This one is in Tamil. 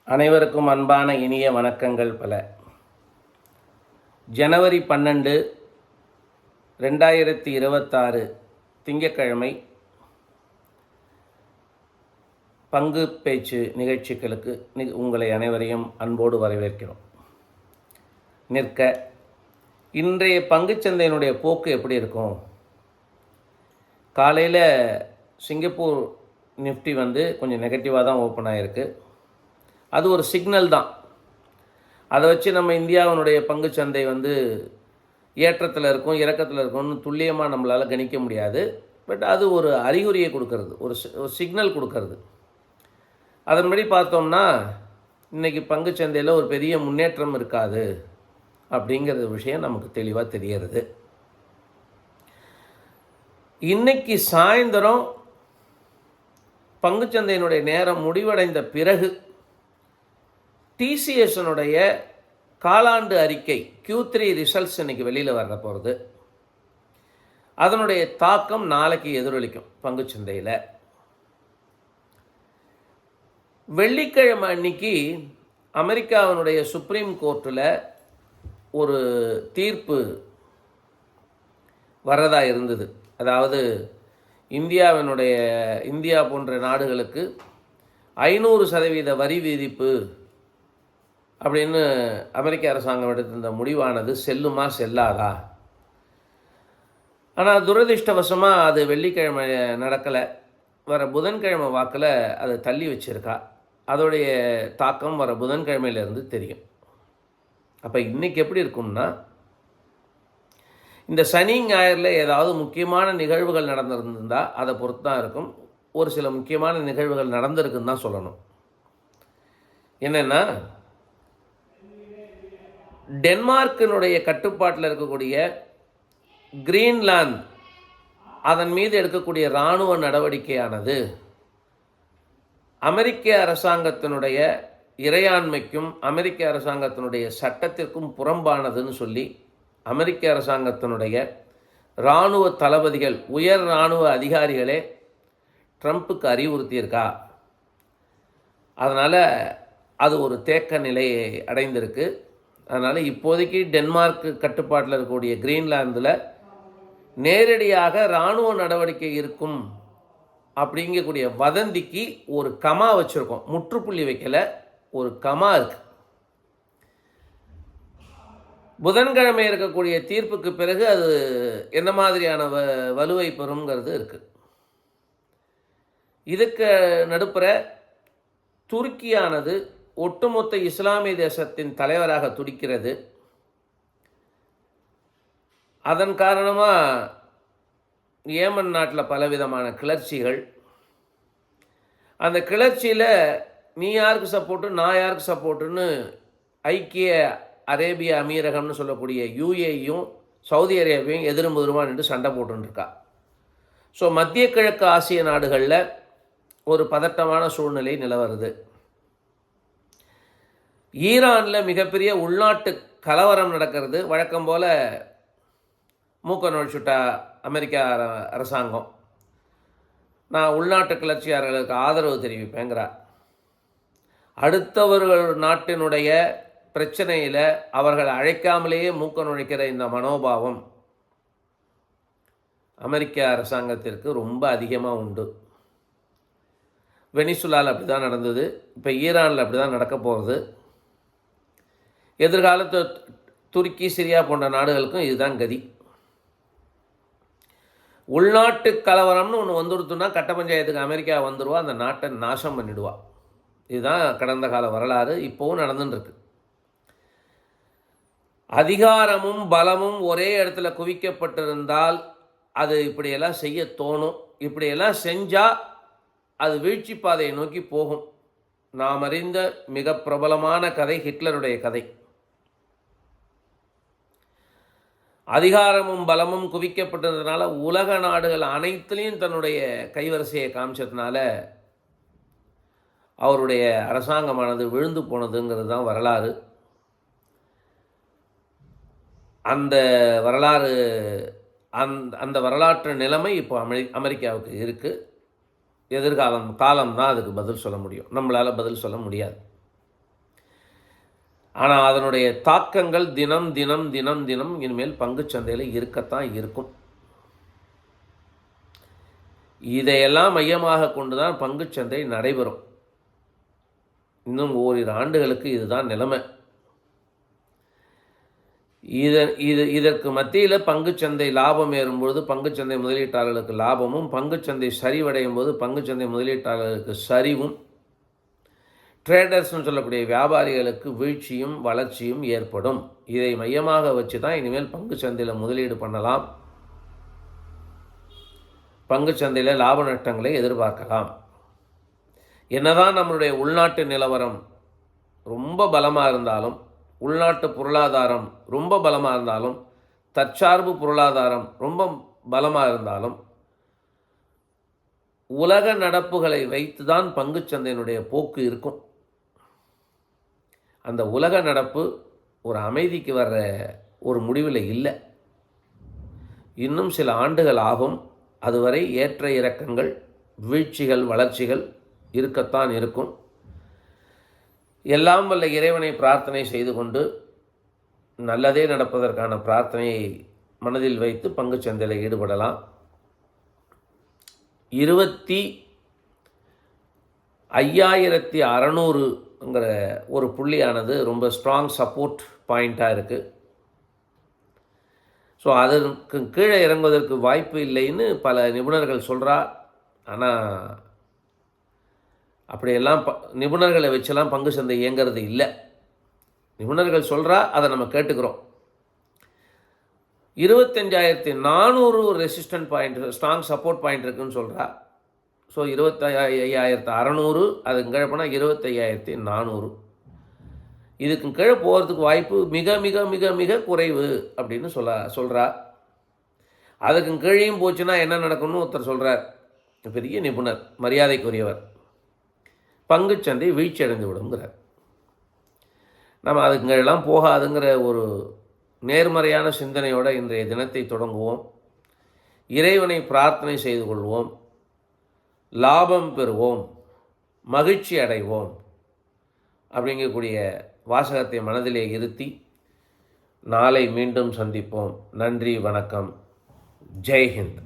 அனைவருக்கும் அன்பான இனிய வணக்கங்கள் பல. ஜனவரி 12, 2026 திங்கட்கிழமை பங்கு பேச்சு நிகழ்ச்சிகளுக்கு உங்களை அனைவரையும் அன்போடு வரவேற்கிறோம். நிற்க இன்றைய பங்குச்சந்தையினுடைய போக்கு எப்படி இருக்கும்? காலையில் சிங்கப்பூர் நிஃப்டி கொஞ்சம் நெகட்டிவாக தான் ஓப்பன் ஆகிருக்கு. அது ஒரு சிக்னல் தான். அதை வச்சு நம்ம இந்தியாவினுடைய பங்குச்சந்தை ஏற்றத்தில் இருக்கும் இறக்கத்தில் இருக்கும்னு துல்லியமாக நம்மளால் கணிக்க முடியாது. பட் அது ஒரு அறிகுறியை கொடுக்கறது, ஒரு சிக்னல் கொடுக்கறது. அதன்படி பார்த்தோம்னா இன்றைக்கி பங்குச்சந்தையில் ஒரு பெரிய முன்னேற்றம் இருக்காது அப்படிங்கிற விஷயம் நமக்கு தெளிவாக தெரிகிறது. இன்றைக்கி சாயந்தரம் பங்குச்சந்தையினுடைய நேரம் முடிவடைந்த பிறகு டிசிஎஸ்னுடைய காலாண்டு அறிக்கை Q3 ரிசல்ட்ஸ் இன்றைக்கி வெளியில் வர போகிறது. அதனுடைய தாக்கம் நாளைக்கு எதிரொலிக்கும் பங்குச்சந்தையில். வெள்ளிக்கிழமை அன்னைக்கு அமெரிக்காவினுடைய சுப்ரீம் கோர்ட்டில் ஒரு தீர்ப்பு வரதாக இருந்தது. அதாவது இந்தியா போன்ற நாடுகளுக்கு 500% வரி விதிப்பு அப்படின்னு அமெரிக்க அரசாங்கம் எடுத்திருந்த முடிவானது செல்லுமா செல்லாதா? ஆனால் துரதிர்ஷ்டவசமாக அது வெள்ளிக்கிழமை நடக்கலை. வர புதன்கிழமை வாக்கில் அதை தள்ளி வச்சுருக்கா. அதோடைய தாக்கம் வர புதன்கிழமையிலேருந்து தெரியும். அப்போ இன்றைக்கி எப்படி இருக்கும்னா, இந்த சனி ஞாயிறில் ஏதாவது முக்கியமான நிகழ்வுகள் நடந்திருந்தால் அதை பொறுத்து தான் இருக்கும். ஒரு சில முக்கியமான நிகழ்வுகள் நடந்திருக்குன்னு தான் சொல்லணும். என்னென்னா, டென்மார்க்கினுடைய கட்டுப்பாட்டில் இருக்கக்கூடிய கிரீன்லாந்து அதன் மீது எடுக்கக்கூடிய இராணுவ நடவடிக்கையானது அமெரிக்க அரசாங்கத்தினுடைய இறையாண்மைக்கும் அமெரிக்க அரசாங்கத்தினுடைய சட்டத்திற்கும் புறம்பானதுன்னு சொல்லி அமெரிக்க அரசாங்கத்தினுடைய இராணுவ தளபதிகள், உயர் இராணுவ அதிகாரிகளே ட்ரம்ப்புக்கு அறிவுறுத்தியிருக்கா. அதனால் அது ஒரு தேக்க நிலையை அடைந்திருக்கு. அதனால் இப்போதைக்கு டென்மார்க் கட்டுப்பாட்டில் இருக்கக்கூடிய கிரீன்லாந்தில் நேரடியாக இராணுவ நடவடிக்கை இருக்கும் அப்படிங்கக்கூடிய வதந்திக்கு ஒரு கமா வச்சுருக்கோம். முற்றுப்புள்ளி வைக்கல, ஒரு கமா இருக்கு. புதன்கிழமை இருக்கக்கூடிய தீர்ப்புக்கு பிறகு அது என்ன மாதிரியான வலுவை பெறுங்கிறது இருக்குது. இதுக்கு நடுப்புற துருக்கியானது ஒட்டுமொத்த இஸ்லாமிய தேசத்தின் தலைவராக துடிக்கிறது. அதன் காரணமாக ஏமன் நாட்டில் பலவிதமான கிளர்ச்சிகள். அந்த கிளர்ச்சியில் நீ யாருக்கு சப்போர்ட்டு, நான் யாருக்கு சப்போர்ட்டுன்னு ஐக்கிய அரேபிய அமீரகம்னு சொல்லக்கூடிய UAEயும் சவுதி அரேபியாவையும் எதிரும் எதிருமா நின்று சண்டை போட்டுருக்கா. ஸோ மத்திய கிழக்கு ஆசிய நாடுகளில் ஒரு பதட்டமான சூழ்நிலை நிலவருது. ஈரானில் மிகப்பெரிய உள்நாட்டு கலவரம் நடக்கிறது. வழக்கம் போல் மூக்க நுழைச்சுட்டா அமெரிக்கா அரசாங்கம். நான் உள்நாட்டு கிளர்ச்சியாளர்களுக்கு ஆதரவு தெரிவிப்பேங்கிறா. அடுத்தவர்கள் நாட்டினுடைய பிரச்சனையில் அவர்கள் அழைக்காமலேயே மூக்க நுழைக்கிற இந்த மனோபாவம் அமெரிக்க அரசாங்கத்திற்கு ரொம்ப அதிகமாக உண்டு. வெனிசுலாவில் அப்படி தான் நடந்தது. இப்போ ஈரானில் அப்படி தான் நடக்க போகிறது. எதிர்காலத்து துருக்கி, சிரியா போன்ற நாடுகளுக்கும் இதுதான் கதி. உள்நாட்டு கலவரம்னு ஒன்று வந்துடுத்துன்னா கட்ட பஞ்சாயத்துக்கு அமெரிக்கா வந்துடுவா, அந்த நாட்டை நாசம் பண்ணிடுவா. இதுதான் கடந்த கால வரலாறு. இப்போவும் நடந்துட்டுருக்கு. அதிகாரமும் பலமும் ஒரே இடத்துல குவிக்கப்பட்டிருந்தால் அது இப்படியெல்லாம் செய்ய தோணும். இப்படியெல்லாம் செஞ்சால் அது வீழ்ச்சி பாதையை நோக்கி போகும். நாம் அறிந்த மிக பிரபலமான கதை ஹிட்லருடைய கதை. அதிகாரமும் பலமும் குவிக்கப்பட்டதுனால உலக நாடுகள் அனைத்துலேயும் தன்னுடைய கைவரிசையை காமிச்சதுனால அவருடைய அரசாங்கமானது விழுந்து போனதுங்கிறது தான் வரலாறு. அந்த வரலாறு அந்த வரலாற்று நிலைமை இப்போ அமெரிக்காவுக்கு இருக்குது. காலம் தான் அதுக்கு பதில் சொல்ல முடியும். நம்மளால் பதில் சொல்ல முடியாது. ஆனால் அதனுடைய தாக்கங்கள் தினம் தினம் தினம் தினம் இனிமேல் பங்குச்சந்தையில் இருக்கத்தான் இருக்கும். இதையெல்லாம் மையமாக கொண்டு தான் பங்குச்சந்தை நடைபெறும். இன்னும் ஓரிரு ஆண்டுகளுக்கு இதுதான் நிலைமை. இதற்கு மத்தியில் பங்குச்சந்தை லாபம் ஏறும்பொழுது பங்குச்சந்தை முதலீட்டாளர்களுக்கு லாபமும், பங்குச்சந்தை சரிவடையும் போது பங்குச்சந்தை முதலீட்டாளர்களுக்கு சரிவும், ட்ரேடர்ஸ்னு சொல்லக்கூடிய வியாபாரிகளுக்கு வீழ்ச்சியும் வளர்ச்சியும் ஏற்படும். இதை மையமாக வச்சு தான் இனிமேல் பங்குச்சந்தையில் முதலீடு பண்ணலாம், பங்குச்சந்தையில் லாப நட்டங்களை எதிர்பார்க்கலாம். என்னதான் நம்மளுடைய உள்நாட்டு நிலவரம் ரொம்ப பலமாக இருந்தாலும், உள்நாட்டு பொருளாதாரம் ரொம்ப பலமாக இருந்தாலும், தற்சார்பு பொருளாதாரம் ரொம்ப பலமாக இருந்தாலும், உலக நடப்புகளை வைத்து தான் பங்குச்சந்தையினுடைய போக்கு இருக்கும். அந்த உலக நடப்பு ஒரு அமைதிக்கு வர்ற ஒரு முடிவில் இல்லை. இன்னும் சில ஆண்டுகள் ஆகும். அதுவரை ஏற்ற இறக்கங்கள், வீழ்ச்சிகள், வளர்ச்சிகள் இருக்கத்தான் இருக்கும். எல்லாம் வல்ல இறைவனை பிரார்த்தனை செய்து கொண்டு நல்லதே நடப்பதற்கான பிரார்த்தனையை மனதில் வைத்து பங்குச்சந்தையில் ஈடுபடலாம். 25,600ங்கிற ஒரு புள்ளியானது ரொம்ப ஸ்ட்ராங் சப்போர்ட் பாயிண்ட்டாக இருக்குது. ஸோ அதற்கு கீழே இறங்குவதற்கு வாய்ப்பு இல்லைன்னு பல நிபுணர்கள் சொல்கிறா. ஆனால் அப்படியெல்லாம் நிபுணர்களை வச்செல்லாம் பங்கு சந்தை இயங்கிறது இல்லை. நிபுணர்கள் சொல்கிறா, அதை நம்ம கேட்டுக்கிறோம். 25,400 resistant point, strong support point இருக்குதுன்னு சொல்கிறா. ஸோ 25,600, அதுக்கு கீழே போனால் 25,400. இதுக்கு கீழே போகிறதுக்கு வாய்ப்பு மிக மிக மிக மிக குறைவு அப்படின்னு சொல்கிறா. அதுக்கு கீழேயும் போச்சுன்னா என்ன நடக்கும்னு ஒருத்தர் சொல்கிறார், பெரிய நிபுணர், மரியாதைக்குரியவர். பங்குச்சந்தை வீழ்ச்சி அடைந்து விடுங்கிறார். நம்ம அதுக்கு கீழெல்லாம் போகாதுங்கிற ஒரு நேர்மறையான சிந்தனையோடு இன்றைய தினத்தை தொடங்குவோம். இறைவனை பிரார்த்தனை செய்து கொள்வோம், லாபம் பெறுவோம், மகிழ்ச்சி அடைவோம் அப்படிங்கக்கூடிய வாசகத்தை மனதிலே இருத்தி நாளை மீண்டும் சந்திப்போம். நன்றி, வணக்கம், ஜெய்ஹிந்த்.